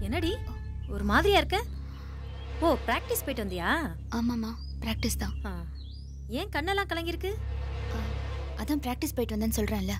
என்னடி ஒரு மாதிரியா இருக்க? ஓ பிராக்டிஸ் போயிட்டு வந்தியா? ஆமாம்மா பிராக்டிஸ் தான். ஏன் கண்ணெல்லாம் கலங்கிருக்கு? அதான் பிராக்டிஸ் போயிட்டு வந்தேன்னு சொல்கிறேன்ல.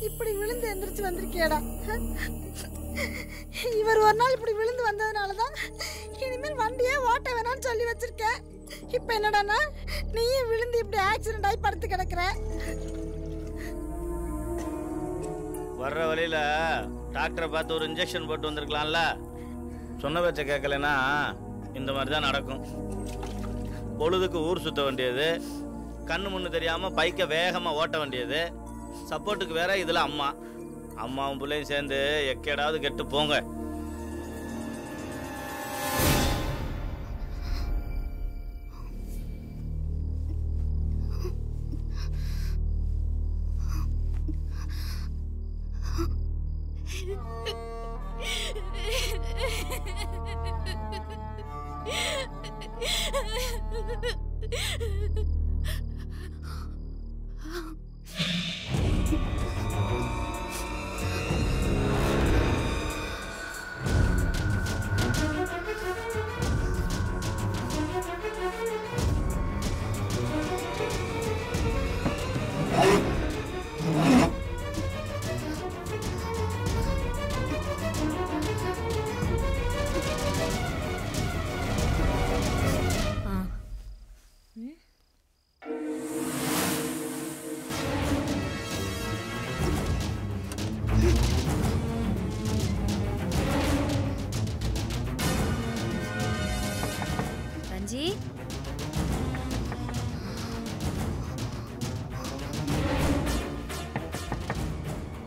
இப்படி விழுந்து எந்திரிச்சு வந்திருக்கேடா. இவர் ஒரு நாள் இப்படி விழுந்து வந்ததுனாலதான் இனிமேல் வண்டியே ஓட்ட வேணாம்னு சொல்லி வச்சிருக்கேன். இப்ப என்னடானா நீயும் விழுந்து இப்படி ஆக்சிடென்ட் ஆகி படுத்து கிடக்குற. வர்ற வழியில டாக்டரை பார்த்து ஒரு இன்ஜெக்ஷன் போட்டு வந்திருக்கலாம்ல. சொன்ன பேச்ச கேட்கலன்னா இந்த மாதிரி தான் நடக்கும். பொழுதுக்கு ஊர் சுத்த வேண்டியது, கண்ணு முன்னு தெரியாம பைக்கை வேகமா ஓட்ட வேண்டியது, சப்போர்ட்டுக்கு வேற இதுல அம்மாவும் பிள்ளையும் சேர்ந்து எக்கேடாவது கெட்டு போங்க.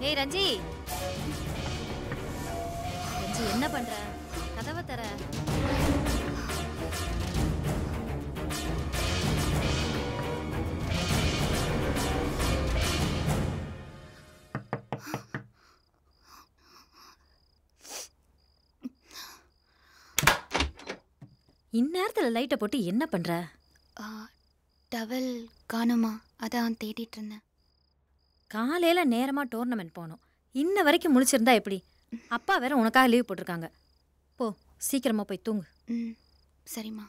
ஏய் ரஞ்சி, ரஞ்சி என்ன பண்ற? கதவை தர. இந்நேரத்துல லைட்டை போட்டு என்ன பண்ற? டவல் காணுமா, அதான் தேடிட்டு இருந்தேன். காலையில நேரமா டோர்னமெண்ட் போகணும். இன்ன வரைக்கும் முழிச்சிருந்தா எப்படி? அப்பா வேற உனக்காக லீவ் போட்டிருக்காங்க. போ சீக்கிரமா போய் தூங்கு. சரிம்மா.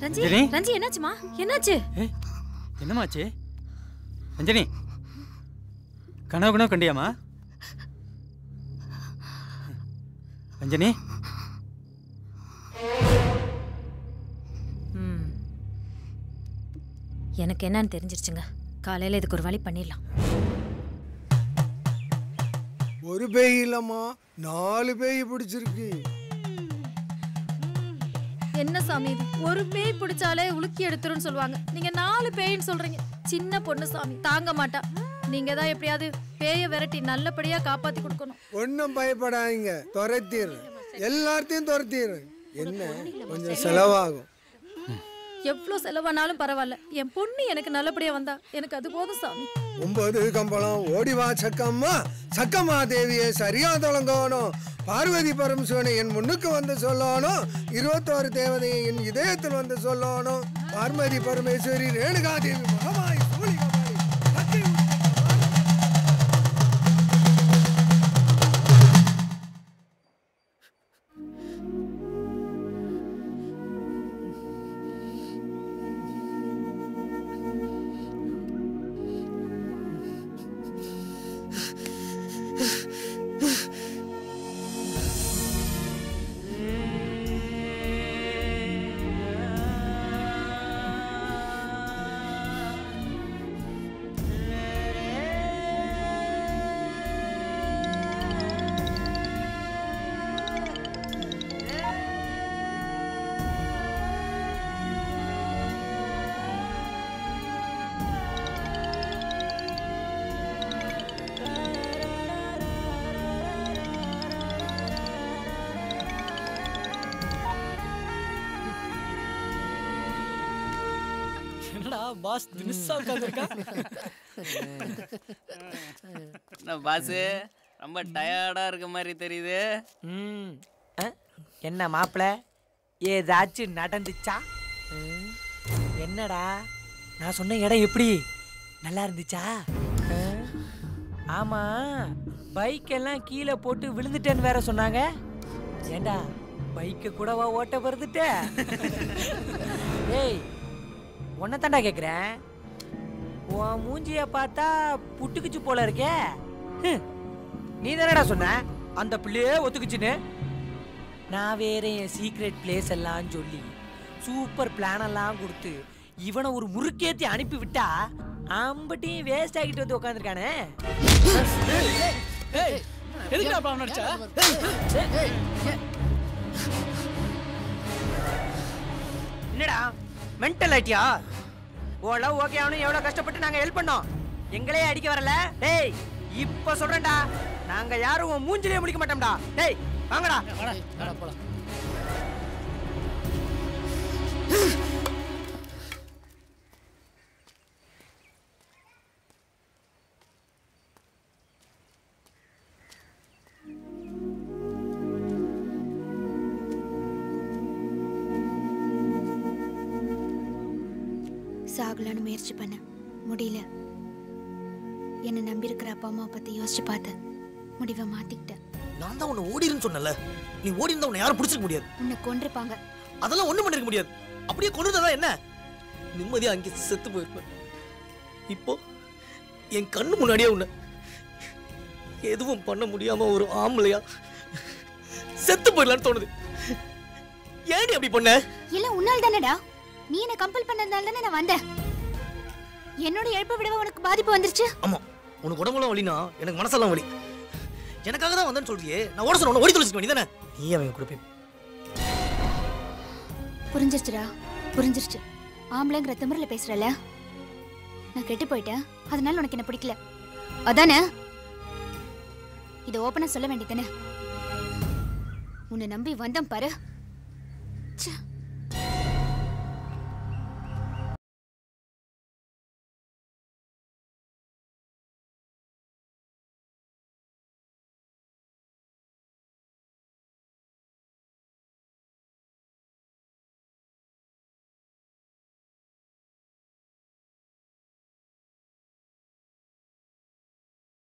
ரஞ்சி அஞ்சலி? ரஞ்சி என்னாச்சுமா? என்னாச்சு? என்னமாச்சு அஞ்சனி? கனவு கண்டியாமா அஞ்சனி? எனக்கு என்னன்னு தெரிஞ்சிருச்சுங்க. காலையில இதுக்கு ஒரு வழி பண்ணிடலாம். ஒரு பேய் இல்லம்மா, 4 பேய் பிடிச்சிருக்கு. என்ன சாமி இது? ஒரு பேய் பிடிச்சாலே உலுக்கி எடுத்துருன்னு சொல்லுவாங்க. நீங்க 4 பேய்ன்னு சொல்றீங்க. சின்ன பொண்ணு சாமி தாங்க மாட்டா. நீங்க தான் எப்படியாவது பேயை விரட்டி நல்லபடியா காப்பாத்தி கொடுக்கணும். ஒன்றும் பயப்படாதீங்க, துரத்திடு, எல்லாத்தையும் துரத்திடு. என்ன கொஞ்சம் செலவாகும். எவ்வளோ செலவானாலும் பரவாயில்ல, என் பொண்ணு எனக்கு நல்லபடியா வந்தா எனக்கு அது போதும் சாமி. 9 கம்பளம் ஓடிவா சக்கம்மா, சக்கம்மா தேவியை சரியா தொடங்கணும். பார்வதி பரமசிவனை என் முன்னுக்கு வந்து சொல்லணும். 21 தேவதையை என் இதயத்தில் வந்து சொல்லணும். பார்வதி பரமேஸ்வரி ரேணுகா தேவி மகமாய் சூழிகமாய் சக்தி. என்னடா பாஸ் தினுசா உட்கார்ந்திருக்கா? என்ன பாஸ் ரொம்ப டயர்டா இருக்க மாதிரி தெரியுது. என்ன மாப்பிள ஏதாச்சும் நடந்துச்சா? என்னடா நான் சொன்ன இடம் எப்படி நல்லா இருந்துச்சா? ஆமா, பைக் எல்லாம் கீழே போட்டு விழுந்துட்டேன்னு வேற சொன்னாங்க. ஏண்டா பைக்க கூடவா ஓட்ட வருதுட்ட? ஏய் உன்னை தாண்டா கேட்குறேன். உன் மூஞ்சிய பார்த்தா புட்டுக்குச்சு போல இருக்கே. நீ தானடா சொன்ன அந்த பிள்ளையே ஒத்துக்குச்சுன்னு. நான் வேற என் சீக்ரெட் பிளேஸ் எல்லாம் சொல்லி சூப்பர் பிளான் எல்லாம் கொடுத்து இவனை ஒரு முறுக்கேத்தி அனுப்பி விட்டா அம்பட்டியும் வேஸ்ட் ஆகிட்டு வந்து உட்காந்துருக்கானே. என்னடா மென்டல் ஆயிட்டியா? ஓல ஓகே அவனு எவ்வளவு கஷ்டப்பட்டு நாங்க ஹெல்ப் பண்ணோம். எங்களே அடிக்க வரல. டேய் இப்ப சொல்றேன்டா, நாங்க யாரும் உன் மூஞ்சிலே முடிக்க மாட்டோம்டா. டேய் வாங்கடா. போலாம். சாகலான்னு முயற்சி பண்ண முடியல. என்ன நம்பி இருக்கிற அப்பா அம்மா பத்தி யோசிச்சு பார்த்தேன். முடிவை மாத்திக்கிட்டேன். நான் தான் உன்னை ஓடிருன்னு சொன்னல. நீ ஓடி இருந்தா உன்னை யாரும் பிடிச்சிருக்க முடியாது. உன்னை கொன்றுப்பாங்க. அதெல்லாம் ஒண்ணும் பண்ணிருக்க முடியாது. அப்படியே கொன்றுதான் என்ன, நிம்மதியா அங்கே செத்து போயிருப்பேன். இப்போ என் கண்ணு முன்னாடியே உன்னை எதுவும் பண்ண முடியாம ஒரு ஆம்பளையா செத்து போயிடலான்னு தோணுது. ஏன் அப்படி பண்ண? இல்ல உன்னால் தானடா. நீ என்ன கம்பல் பண்ணதால தானே நான் வந்தேன். என்னோட இழப்பை விட உனக்கு பாதிப்பு வந்துருச்சு. ஆமா, உனக்கு உடம்புலாம் வலினா எனக்கு மனசெல்லாம் வலி. எனக்காக தான் வந்தேன்னு சொல்றியே, நான் ஓட சொன்ன ஓடி தொலைச்சிட்டு வேண்டியதானே. நீ அவன் கூட போய் புரிஞ்சிருச்சுடா, புரிஞ்சிருச்சு. ஆம்பளைங்கிற திமிரில பேசுறல. நான் கெட்டு போயிட்டேன், அதனால உனக்கு என்ன பிடிக்கல அதானே? இதை ஓப்பனா சொல்ல வேண்டியதானே? உன்னை நம்பி வந்தேன் பாரு.